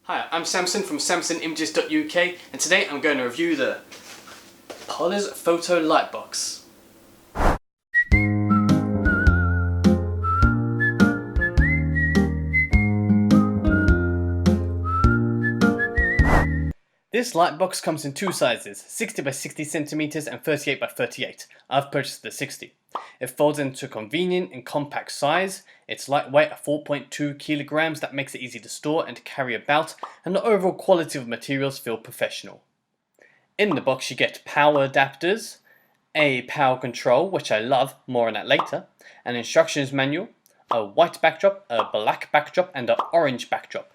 Hi, I'm Samson from samsonimages.uk and today I'm going to review the Puluz Photo Light Box. This light box comes in two sizes, 60 by 60 centimeters and 38 by 38. I've purchased the 60. It folds into a convenient and compact size. It's lightweight at 4.2 kilograms, that makes it easy to store and to carry about, and the overall quality of materials feel professional. In the box you get power adapters, a power control, which I love, more on that later, an instructions manual, a white backdrop, a black backdrop and an orange backdrop.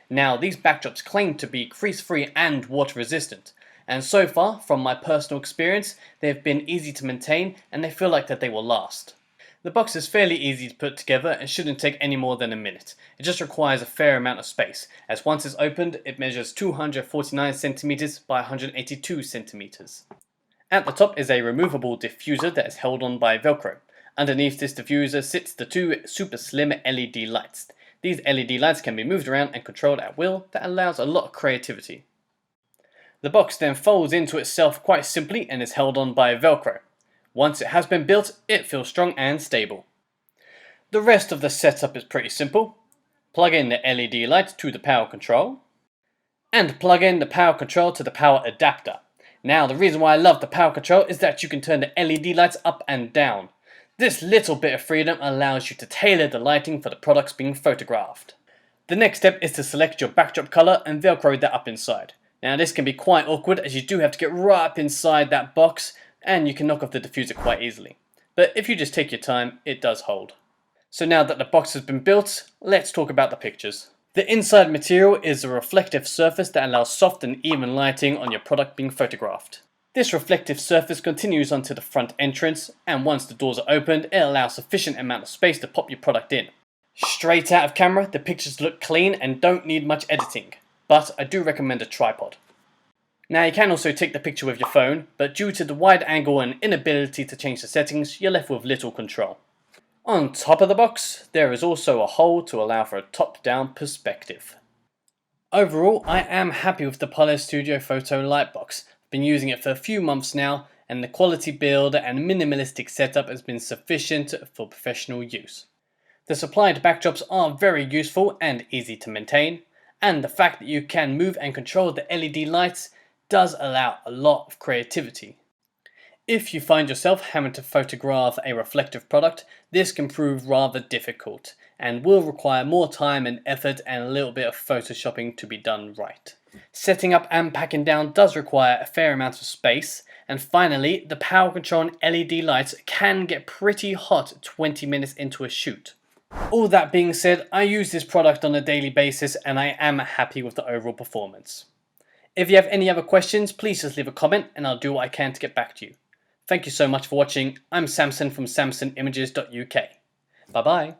Now, these backdrops claim to be crease-free and water-resistant, and so far, from my personal experience, they've been easy to maintain and they feel like that they will last. The box is fairly easy to put together and shouldn't take any more than a minute. It just requires a fair amount of space, as once it's opened, it measures 249 centimeters by 182 centimeters. At the top is a removable diffuser that is held on by Velcro. Underneath this diffuser sits the two super slim LED lights. These LED lights can be moved around and controlled at will. That allows a lot of creativity. The box then folds into itself quite simply and is held on by Velcro. Once it has been built, it feels strong and stable. The rest of the setup is pretty simple. Plug in the LED light to the power control, and plug in the power control to the power adapter. Now, the reason why I love the power control is that you can turn the LED lights up and down. This little bit of freedom allows you to tailor the lighting for the products being photographed. The next step is to select your backdrop color and Velcro that up inside. Now, this can be quite awkward as you do have to get right up inside that box and you can knock off the diffuser quite easily. But if you just take your time, it does hold. So now that the box has been built, let's talk about the pictures. The inside material is a reflective surface that allows soft and even lighting on your product being photographed. This reflective surface continues onto the front entrance, and once the doors are opened, it allows sufficient amount of space to pop your product in. Straight out of camera, the pictures look clean and don't need much editing, but I do recommend a tripod. Now, you can also take the picture with your phone, but due to the wide angle and inability to change the settings, you're left with little control. On top of the box, there is also a hole to allow for a top-down perspective. Overall, I am happy with the Puluz Studio Photo Light Box. Been using it for a few months now, and the quality build and minimalistic setup has been sufficient for professional use. The supplied backdrops are very useful and easy to maintain, and the fact that you can move and control the LED lights does allow a lot of creativity. If you find yourself having to photograph a reflective product, this can prove rather difficult and will require more time and effort and a little bit of photoshopping to be done right. Setting up and packing down does require a fair amount of space, and finally, the power control and LED lights can get pretty hot 20 minutes into a shoot. All that being said, I use this product on a daily basis and I am happy with the overall performance. If you have any other questions, please just leave a comment and I'll do what I can to get back to you. Thank you so much for watching. I'm Samson from samsonimages.uk. Bye bye.